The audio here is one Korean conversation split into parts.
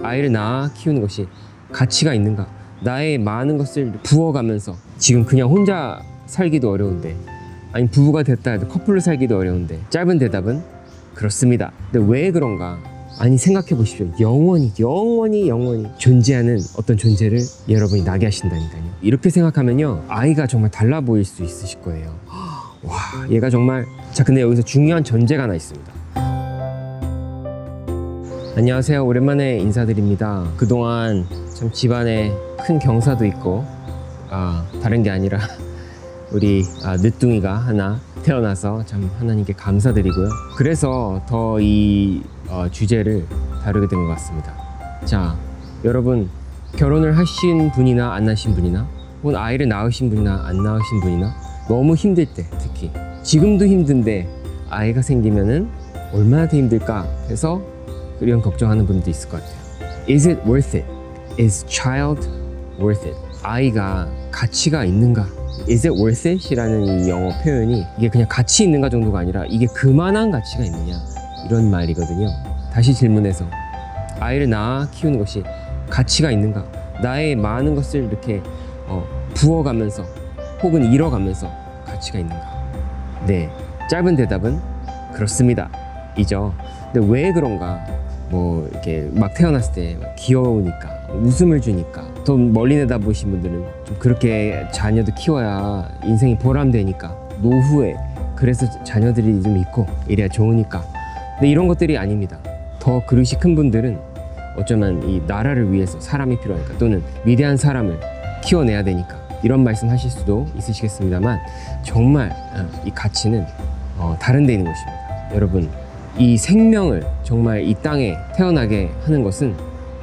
아이를 낳아 키우는 것이 가치가 있는가? 나의 많은 것을 부어가면서 지금 그냥 혼자 살기도 어려운데, 아니 부부가 됐다 해도 커플로 살기도 어려운데, 짧은 대답은 그렇습니다. 근데 왜 그런가? 아니 생각해 보십시오. 영원히 존재하는 어떤 존재를 여러분이 나게 하신다니까요. 이렇게 생각하면요, 아이가 정말 달라 보일 수 있으실 거예요. 와, 얘가 정말. 자, 근데 여기서 중요한 전제가 하나 있습니다. 안녕하세요, 오랜만에 인사드립니다. 그동안 참 집안에 큰 경사도 있고, 다른 게 아니라 우리 늦둥이가 하나 태어나서 참 하나님께 감사드리고요. 그래서 더 이 주제를 다루게 된 것 같습니다. 자, 여러분, 결혼을 하신 분이나 안 하신 분이나, 혹은 아이를 낳으신 분이나 안 낳으신 분이나, 너무 힘들 때, 특히 지금도 힘든데 아이가 생기면은 얼마나 더 힘들까 해서 이런 걱정하는 분도 있을 것 같아요. Is it worth it? Is child worth it? 아이가 가치가 있는가? Is it worth it? 이라는 이 영어 표현이, 이게 그냥 가치 있는가 정도가 아니라 이게 그만한 가치가 있느냐, 이런 말이거든요. 다시 질문해서, 아이를 낳아 키우는 것이 가치가 있는가? 나의 많은 것을 이렇게 부어가면서 혹은 잃어가면서 가치가 있는가? 네, 짧은 대답은 그렇습니다 이죠. 근데 왜 그런가? 뭐 이렇게 막 태어났을 때 막 귀여우니까, 웃음을 주니까, 더 멀리 내다보신 분들은 좀 그렇게 자녀도 키워야 인생이 보람되니까, 노후에 그래서 자녀들이 좀 있고 이래야 좋으니까. 근데 이런 것들이 아닙니다. 더 그릇이 큰 분들은 어쩌면 이 나라를 위해서 사람이 필요하니까, 또는 위대한 사람을 키워내야 되니까 이런 말씀 하실 수도 있으시겠습니다만, 정말 이 가치는 다른 데 있는 것입니다. 여러분, 이 생명을 정말 이 땅에 태어나게 하는 것은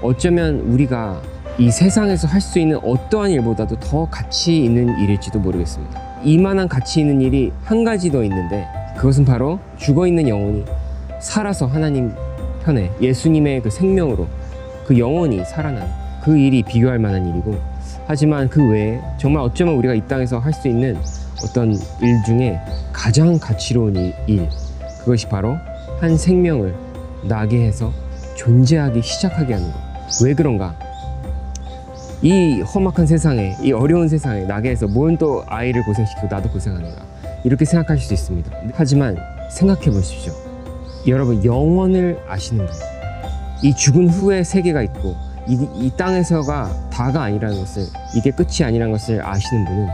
어쩌면 우리가 이 세상에서 할 수 있는 어떠한 일보다도 더 가치 있는 일일지도 모르겠습니다. 이만한 가치 있는 일이 한 가지 더 있는데, 그것은 바로 죽어있는 영혼이 살아서 하나님 편에 예수님의 그 생명으로 그 영혼이 살아나는 그 일이 비교할 만한 일이고, 하지만 그 외에 정말 어쩌면 우리가 이 땅에서 할 수 있는 어떤 일 중에 가장 가치로운 일, 그것이 바로 한 생명을 나게 해서 존재하기 시작하게 하는 것. 왜 그런가? 이 험악한 세상에, 이 어려운 세상에 나게 해서 뭔 또 아이를 고생시키고 나도 고생하는가, 이렇게 생각하실 수 있습니다. 하지만 생각해 보십시오. 여러분, 영원을 아시는 분, 이 죽은 후에 세계가 있고 이 땅에서가 다가 아니라는 것을, 이게 끝이 아니라는 것을 아시는 분은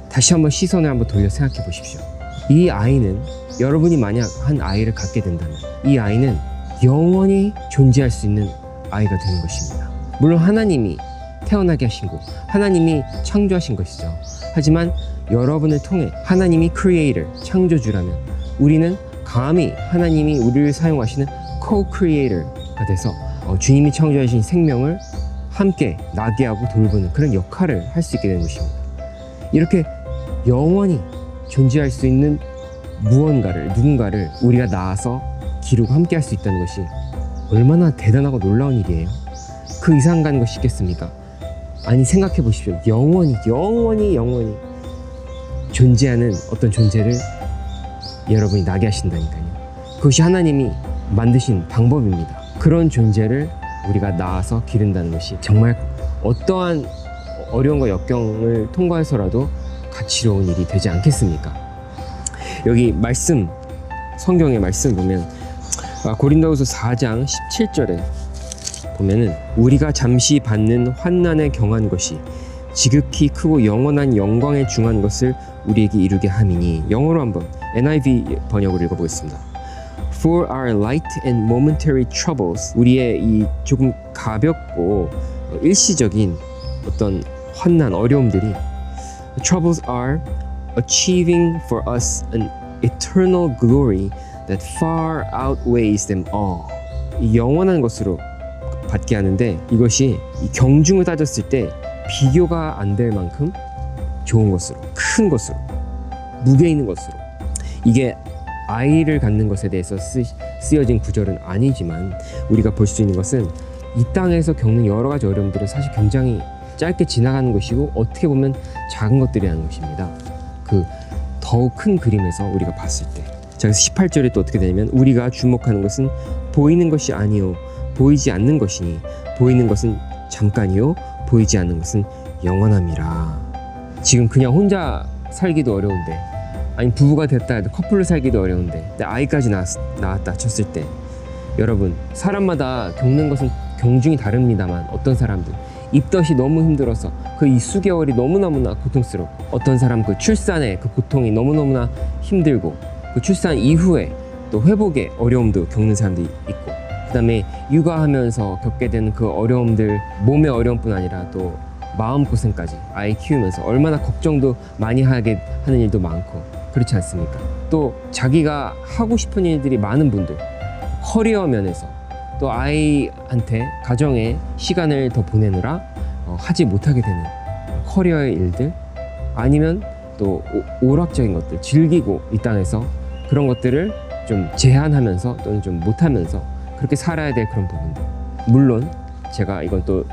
다시 한번 시선을 한번 돌려 생각해 보십시오. 이 아이는, 여러분이 만약 한 아이를 갖게 된다면 이 아이는 영원히 존재할 수 있는 아이가 되는 것입니다. 물론 하나님이 태어나게 하신 거, 하나님이 창조하신 것이죠. 하지만 여러분을 통해 하나님이 크리에이터, 창조주라면, 우리는 감히 하나님이 우리를 사용하시는 co-creator가 돼서 주님이 창조하신 생명을 함께 나게 하고 돌보는 그런 역할을 할 수 있게 되는 것입니다. 이렇게 영원히 존재할 수 있는 누군가를 우리가 낳아서 기르고 함께 할 수 있다는 것이 얼마나 대단하고 놀라운 일이에요. 그 이상 가는 것이 있겠습니까? 아니 생각해 보십시오. 영원히 존재하는 어떤 존재를 여러분이 나게 하신다니까요. 그것이 하나님이 만드신 방법입니다. 그런 존재를 우리가 낳아서 기른다는 것이 정말 어떠한 어려움과 역경을 통과해서라도 가치로운 일이 되지 않겠습니까? 여기 말씀, 성경의 말씀 보면 고린도후서 4장 17절에 보면은, 우리가 잠시 받는 환난에 경한 것이 지극히 크고 영원한 영광에 중한 것을 우리에게 이루게 함이니. 영어로 한번 NIV 번역으로 읽어보겠습니다. For our light and momentary troubles, 우리의 이 조금 가볍고 일시적인 어떤 환난, 어려움들이, troubles are achieving for us an eternal glory that far outweighs them all. 이 영원한 것으로 받게 하는데, 이것이 이 경중을 따졌을 때 비교가 안 될 만큼 좋은 것으로, 큰 것으로, 무게 있는 것으로. 이게 아이를 갖는 것에 대해서 쓰여진 구절은 아니지만, 우리가 볼 수 있는 것은 이 땅에서 겪는 여러 가지 어려움들은 사실 굉장히 짧게 지나가는 것이고, 어떻게 보면 작은 것들이라는 것입니다. 그 더욱 큰 그림에서 우리가 봤을 때. 자, 그래서 18절에 또 어떻게 되냐면, 우리가 주목하는 것은 보이는 것이 아니요 보이지 않는 것이니 보이는 것은 잠깐이요 보이지 않는 것은 영원함이라. 지금 그냥 혼자 살기도 어려운데, 아니 부부가 됐다 해도 커플로 살기도 어려운데, 아이까지 낳았다 쳤을 때, 여러분 사람마다 겪는 것은 경중이 다릅니다만, 어떤 사람들 입덧이 너무 힘들어서 그 이 수개월이 너무너무나 고통스럽고, 어떤 사람 그 출산의 그 고통이 너무너무나 힘들고, 그 출산 이후에 또 회복의 어려움도 겪는 사람도 있고, 그 다음에 육아하면서 겪게 되는 그 어려움들, 몸의 어려움뿐 아니라 또 마음고생까지, 아이 키우면서 얼마나 걱정도 많이 하게 하는 일도 많고, 그렇지 않습니까? 또 자기가 하고 싶은 일들이 많은 분들, 커리어 면에서 또 아이한테 가정에 시간을 더 보내느라 하지 못하게 되는 커리어의 일들, 아니면 또 오락적인 것들, 즐기고 이 땅에서 그런 것들을 좀 제한하면서 또는 좀 못하면서 그렇게 살아야 될 그런 부분들. 물론 제가 이건 또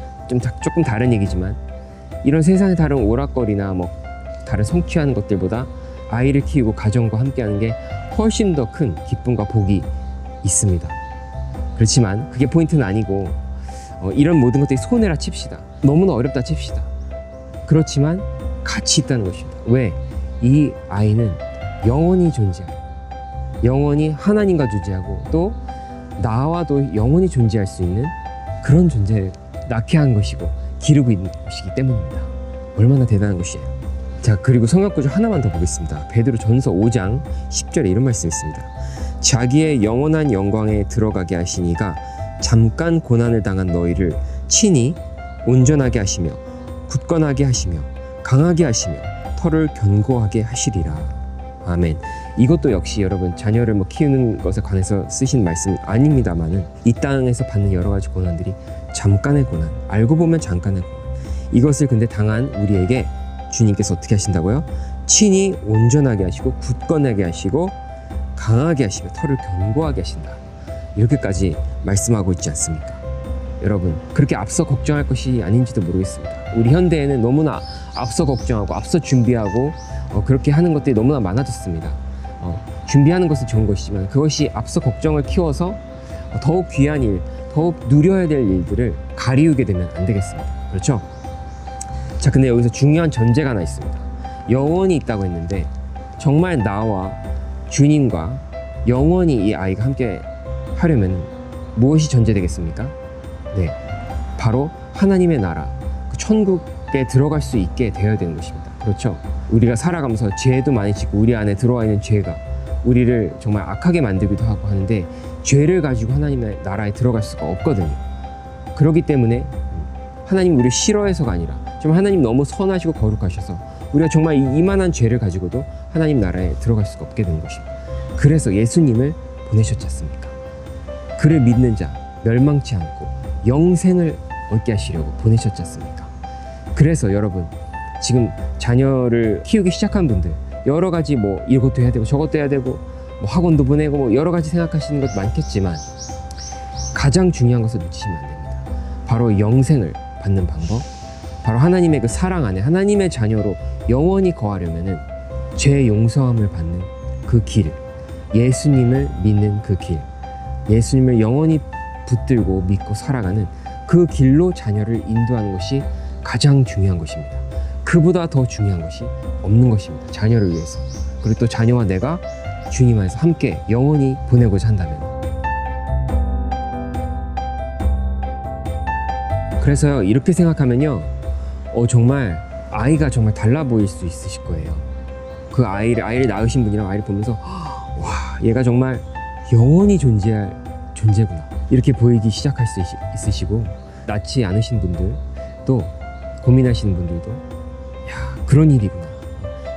조금 다른 얘기지만, 이런 세상의 다른 오락거리나 뭐 다른 성취하는 것들보다 아이를 키우고 가정과 함께하는 게 훨씬 더 큰 기쁨과 복이 있습니다. 그렇지만 그게 포인트는 아니고, 이런 모든 것들이 손해라 칩시다. 너무나 어렵다 칩시다. 그렇지만 가치 있다는 것입니다. 왜? 이 아이는 영원히 존재하고, 영원히 하나님과 존재하고, 또 나와도 영원히 존재할 수 있는 그런 존재를 낳게 한 것이고 기르고 있는 것이기 때문입니다. 얼마나 대단한 것이에요. 자, 그리고 성경구절 하나만 더 보겠습니다. 베드로전서 5장 10절에 이런 말씀이 있습니다. 자기의 영원한 영광에 들어가게 하시니가 잠깐 고난을 당한 너희를 친히 온전하게 하시며 굳건하게 하시며 강하게 하시며 터를 견고하게 하시리라. 아멘. 이것도 역시 여러분 자녀를 뭐 키우는 것에 관해서 쓰신 말씀 아닙니다만은, 이 땅에서 받는 여러 가지 고난들이 잠깐의 고난, 알고 보면 잠깐의 고난, 이것을 근데 당한 우리에게 주님께서 어떻게 하신다고요? 친히 온전하게 하시고 굳건하게 하시고 강하게 하시며 털을 견고하게 하신다. 이렇게까지 말씀하고 있지 않습니까? 여러분, 그렇게 앞서 걱정할 것이 아닌지도 모르겠습니다. 우리 현대에는 너무나 앞서 걱정하고 앞서 준비하고 그렇게 하는 것들이 너무나 많아졌습니다. 준비하는 것은 좋은 것이지만 그것이 앞서 걱정을 키워서 더욱 귀한 일, 더욱 누려야 될 일들을 가리우게 되면 안 되겠습니다. 그렇죠? 자, 근데 여기서 중요한 전제가 하나 있습니다. 영원히 있다고 했는데, 정말 나와 주님과 영원히 이 아이가 함께 하려면 무엇이 전제되겠습니까? 네, 바로 하나님의 나라, 그 천국에 들어갈 수 있게 되어야 되는 것입니다. 그렇죠? 우리가 살아가면서 죄도 많이 짓고 우리 안에 들어와 있는 죄가 우리를 정말 악하게 만들기도 하고 하는데, 죄를 가지고 하나님의 나라에 들어갈 수가 없거든요. 그렇기 때문에 하나님 우리를 싫어해서가 아니라, 좀 하나님 너무 선하시고 거룩하셔서 우리가 정말 이만한 죄를 가지고도 하나님 나라에 들어갈 수가 없게 되는 것입니다. 그래서 예수님을 보내셨지 않습니까? 그를 믿는 자 멸망치 않고 영생을 얻게 하시려고 보내셨지 않습니까? 그래서 여러분, 지금 자녀를 키우기 시작한 분들, 여러 가지 뭐 이것도 해야 되고 저것도 해야 되고 뭐 학원도 보내고 뭐 여러 가지 생각하시는 것도 많겠지만, 가장 중요한 것을 놓치시면 안 됩니다. 바로 영생을 받는 방법, 바로 하나님의 그 사랑 안에 하나님의 자녀로 영원히 거하려면은 죄 용서함을 받는 그 길, 예수님을 믿는 그 길, 예수님을 영원히 붙들고 믿고 살아가는 그 길로 자녀를 인도하는 것이 가장 중요한 것입니다. 그보다 더 중요한 것이 없는 것입니다. 자녀를 위해서. 그리고 또 자녀와 내가 주님 안에서 함께 영원히 보내고자 한다면. 그래서요, 이렇게 생각하면요, 정말 아이가 정말 달라 보일 수 있으실 거예요. 그 아이를 낳으신 분이랑 아이를 보면서 와, 얘가 정말 영원히 존재할 존재구나, 이렇게 보이기 시작할 수 있으시고, 낳지 않으신 분들, 또 고민하시는 분들도 야, 그런 일이구나,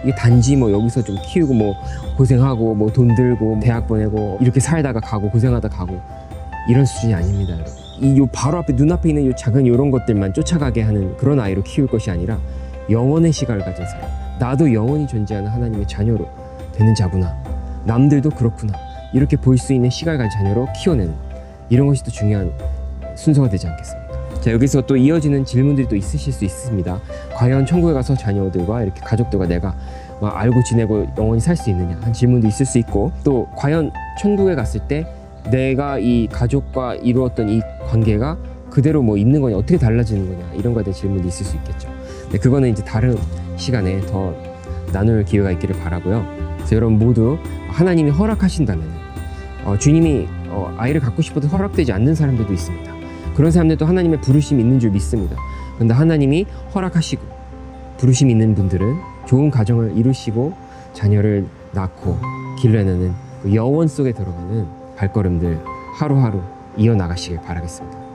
이게 단지 뭐 여기서 좀 키우고 뭐 고생하고 뭐 돈 들고 대학 보내고 이렇게 살다가 가고 고생하다 가고 이런 수준이 아닙니다, 여러분. 이 바로 앞에 눈앞에 있는 요 작은 이런 것들만 쫓아가게 하는 그런 아이로 키울 것이 아니라, 영원의 시각을 가진 사람, 나도 영원히 존재하는 하나님의 자녀로 되는 자구나, 남들도 그렇구나, 이렇게 볼 수 있는 시각을 가진 자녀로 키워내는, 이런 것이 또 중요한 순서가 되지 않겠습니까? 자, 여기서 또 이어지는 질문들이 또 있으실 수 있습니다. 과연 천국에 가서 자녀들과 이렇게 가족들과 내가 막 알고 지내고 영원히 살 수 있느냐 한 질문도 있을 수 있고, 또 과연 천국에 갔을 때 내가 이 가족과 이루었던 이 관계가 그대로 뭐 있는 거냐, 어떻게 달라지는 거냐, 이런 거에 대한 질문이 있을 수 있겠죠. 근데 그거는 이제 다른 시간에 더 나눌 기회가 있기를 바라고요. 그래서 여러분 모두 하나님이 허락하신다면 주님이 아이를 갖고 싶어도 허락되지 않는 사람들도 있습니다. 그런 사람들도 하나님의 부르심이 있는 줄 믿습니다. 그런데 하나님이 허락하시고 부르심이 있는 분들은 좋은 가정을 이루시고 자녀를 낳고 길러내는 그 여원 속에 들어가는 발걸음들 하루하루 이어나가시길 바라겠습니다.